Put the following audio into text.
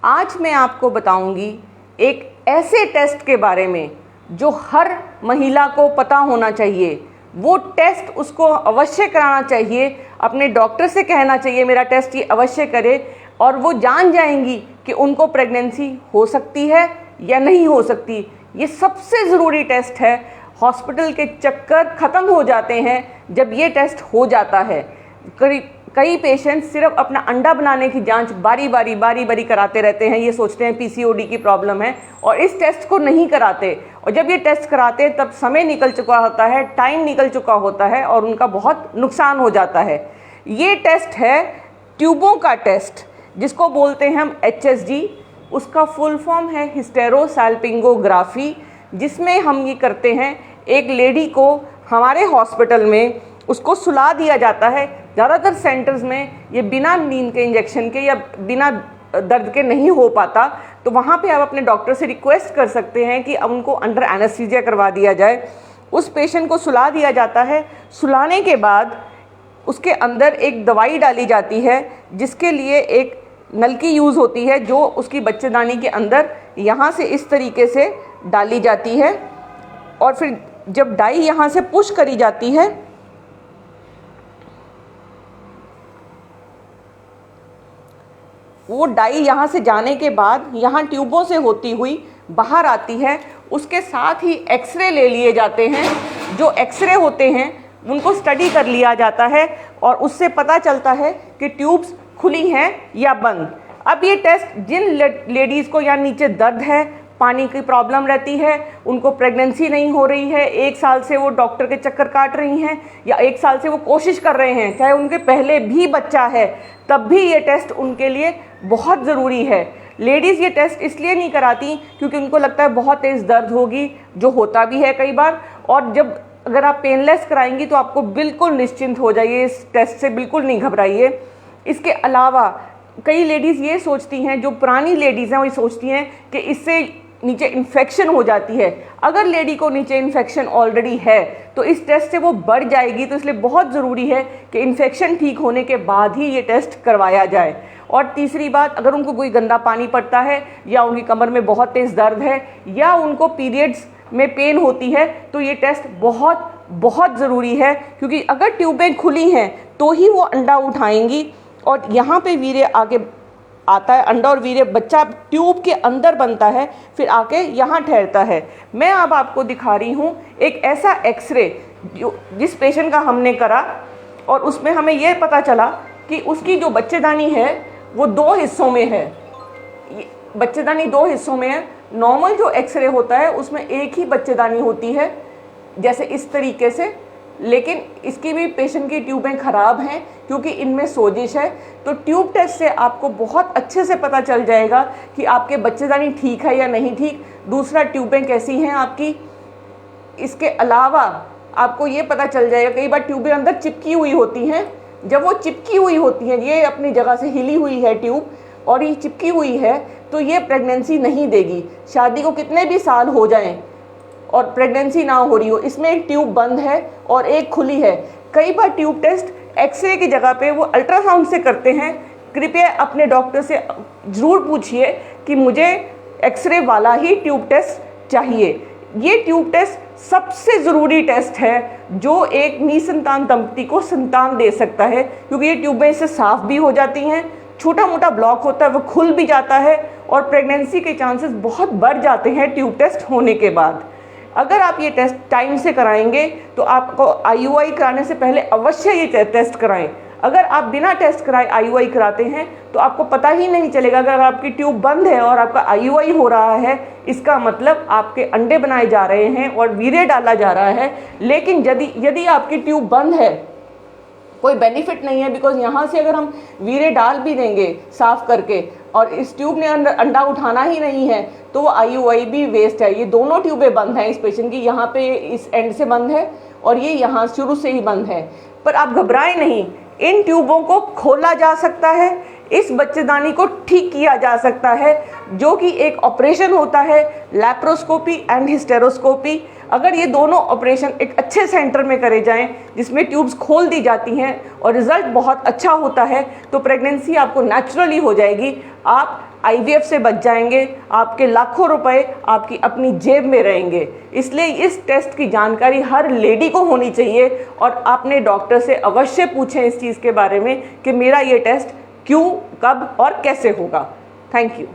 आज मैं आपको बताऊंगी एक ऐसे टेस्ट के बारे में जो हर महिला को पता होना चाहिए। वो टेस्ट उसको अवश्य कराना चाहिए, अपने डॉक्टर से कहना चाहिए मेरा टेस्ट ये अवश्य करे, और वो जान जाएंगी कि उनको प्रेगनेंसी हो सकती है या नहीं हो सकती। ये सबसे ज़रूरी टेस्ट है। हॉस्पिटल के चक्कर ख़त्म हो जाते हैं जब ये टेस्ट हो जाता है। कई पेशेंट सिर्फ अपना अंडा बनाने की जांच बारी बारी कराते रहते हैं। ये सोचते हैं पीसीओडी की प्रॉब्लम है और इस टेस्ट को नहीं कराते, और जब ये टेस्ट कराते तब समय निकल चुका होता है, टाइम निकल चुका होता है और उनका बहुत नुकसान हो जाता है। ये टेस्ट है ट्यूबों का टेस्ट, जिसको बोलते हैं हम HSG। उसका फुल फॉर्म है हिस्टेरोसाल्पिंगोग्राफी, जिसमें हम ये करते हैं एक लेडी को हमारे हॉस्पिटल में उसको सुला दिया जाता है। ज़्यादातर सेंटर्स में ये बिना नींद के इंजेक्शन के या बिना दर्द के नहीं हो पाता, तो वहाँ पे आप अपने डॉक्टर से रिक्वेस्ट कर सकते हैं कि उनको अंडर एनेस्थीसिया करवा दिया जाए। उस पेशेंट को सुला दिया जाता है। सुलाने के बाद उसके अंदर एक दवाई डाली जाती है, जिसके लिए एक नलकी यूज़ होती है, जो उसकी बच्चेदानी के अंदर यहाँ से इस तरीके से डाली जाती है, और फिर जब डाई यहाँ से पुश करी जाती है वो डाई यहाँ से जाने के बाद यहाँ ट्यूबों से होती हुई बाहर आती है। उसके साथ ही एक्सरे ले लिए जाते हैं। जो एक्सरे होते हैं उनको स्टडी कर लिया जाता है और उससे पता चलता है कि ट्यूब्स खुली हैं या बंद। अब ये टेस्ट जिन लेडीज़ को या नीचे दर्द है, पानी की प्रॉब्लम रहती है, उनको प्रेगनेंसी नहीं हो रही है, 1 साल से वो डॉक्टर के चक्कर काट रही हैं, या 1 साल से वो कोशिश कर रहे हैं, चाहे उनके पहले भी बच्चा है, तब भी ये टेस्ट उनके लिए बहुत ज़रूरी है। लेडीज़ ये टेस्ट इसलिए नहीं कराती क्योंकि उनको लगता है बहुत तेज़ दर्द होगी, जो होता भी है कई बार। और जब अगर आप पेनलेस कराएंगी तो आपको बिल्कुल निश्चिंत हो जाइए, इस टेस्ट से बिल्कुल नहीं घबराइए। इसके अलावा कई लेडीज़ ये सोचती हैं, जो पुरानी लेडीज़ हैं वो ये सोचती हैं कि इससे नीचे इन्फेक्शन हो जाती है। अगर लेडी को नीचे इन्फेक्शन ऑलरेडी है तो इस टेस्ट से वो बढ़ जाएगी, तो इसलिए बहुत ज़रूरी है कि इन्फेक्शन ठीक होने के बाद ही ये टेस्ट करवाया जाए। और तीसरी बात, अगर उनको कोई गंदा पानी पड़ता है, या उनकी कमर में बहुत तेज़ दर्द है, या उनको पीरियड्स में पेन होती है, तो ये टेस्ट बहुत ज़रूरी है, क्योंकि अगर ट्यूबें खुली हैं तो ही वो अंडा उठाएंगी, और यहाँ पे वीर्य आगे आता है। अंडा और वीर्य बच्चा ट्यूब के अंदर बनता है, फिर आके यहाँ ठहरता है। मैं अब आपको दिखा रही हूँ एक ऐसा एक्सरे जिस पेशेंट का हमने करा, और उसमें हमें ये पता चला कि उसकी जो बच्चेदानी है वो 2 हिस्सों में है। बच्चेदानी 2 हिस्सों में है। नॉर्मल जो एक्सरे होता है उसमें एक ही बच्चेदानी होती है, जैसे इस तरीके से, लेकिन इसकी भी पेशेंट की ट्यूबें ख़राब हैं क्योंकि इनमें सोजिश है। तो ट्यूब टेस्ट से आपको बहुत अच्छे से पता चल जाएगा कि आपके बच्चेदानी ठीक है या नहीं ठीक। दूसरा, ट्यूबें कैसी हैं आपकी। इसके अलावा आपको ये पता चल जाएगा, कई बार ट्यूबें अंदर चिपकी हुई होती हैं। जब वो चिपकी हुई होती हैं, ये अपनी जगह से हिली हुई है ट्यूब और ये चिपकी हुई है, तो ये प्रेगनेंसी नहीं देगी। शादी को कितने भी साल हो जाएं और प्रेगनेंसी ना हो रही हो, इसमें एक ट्यूब बंद है और एक खुली है। कई बार ट्यूब टेस्ट एक्सरे की जगह पे वो अल्ट्रासाउंड से करते हैं। कृपया अपने डॉक्टर से ज़रूर पूछिए कि मुझे एक्सरे वाला ही ट्यूब टेस्ट चाहिए। ये ट्यूब टेस्ट सबसे ज़रूरी टेस्ट है जो एक निसंतान दंपति को संतान दे सकता है, क्योंकि ये ट्यूबें इससे साफ़ भी हो जाती हैं, छोटा मोटा ब्लॉक होता है वो खुल भी जाता है, और प्रेगनेंसी के चांसेस बहुत बढ़ जाते हैं ट्यूब टेस्ट होने के बाद। अगर आप ये टेस्ट टाइम से कराएंगे तो आपको IUI कराने से पहले अवश्य ये टेस्ट कराएं। अगर आप बिना टेस्ट कराए IUI कराते हैं तो आपको पता ही नहीं चलेगा। अगर आपकी ट्यूब बंद है और आपका IUI हो रहा है, इसका मतलब आपके अंडे बनाए जा रहे हैं और वीर्य डाला जा रहा है। लेकिन यदि आपकी ट्यूब बंद है, कोई बेनिफिट नहीं है, बिकॉज यहाँ से अगर हम वीर्य डाल भी देंगे साफ़ करके और इस ट्यूब ने अंडा उठाना ही नहीं है, तो वो IUI भी वेस्ट है। ये दोनों ट्यूबें बंद हैं इस पेशेंट की, यहाँ पे इस एंड से बंद है और ये यहाँ शुरू से ही बंद है। पर आप घबराएं नहीं, इन ट्यूबों को खोला जा सकता है, इस बच्चेदानी को ठीक किया जा सकता है, जो कि एक ऑपरेशन होता है, लैप्रोस्कोपी एंड हिस्टेरोस्कोपी। अगर ये दोनों ऑपरेशन एक अच्छे सेंटर में करे जाएं जिसमें ट्यूब्स खोल दी जाती हैं और रिज़ल्ट बहुत अच्छा होता है, तो प्रेगनेंसी आपको नेचुरली हो जाएगी। आप IVF से बच जाएंगे, आपके लाखों रुपए आपकी अपनी जेब में रहेंगे। इसलिए इस टेस्ट की जानकारी हर लेडी को होनी चाहिए और अपने डॉक्टर से अवश्य पूछें इस चीज़ के बारे में कि मेरा ये टेस्ट क्यों, कब और कैसे होगा। Thank you.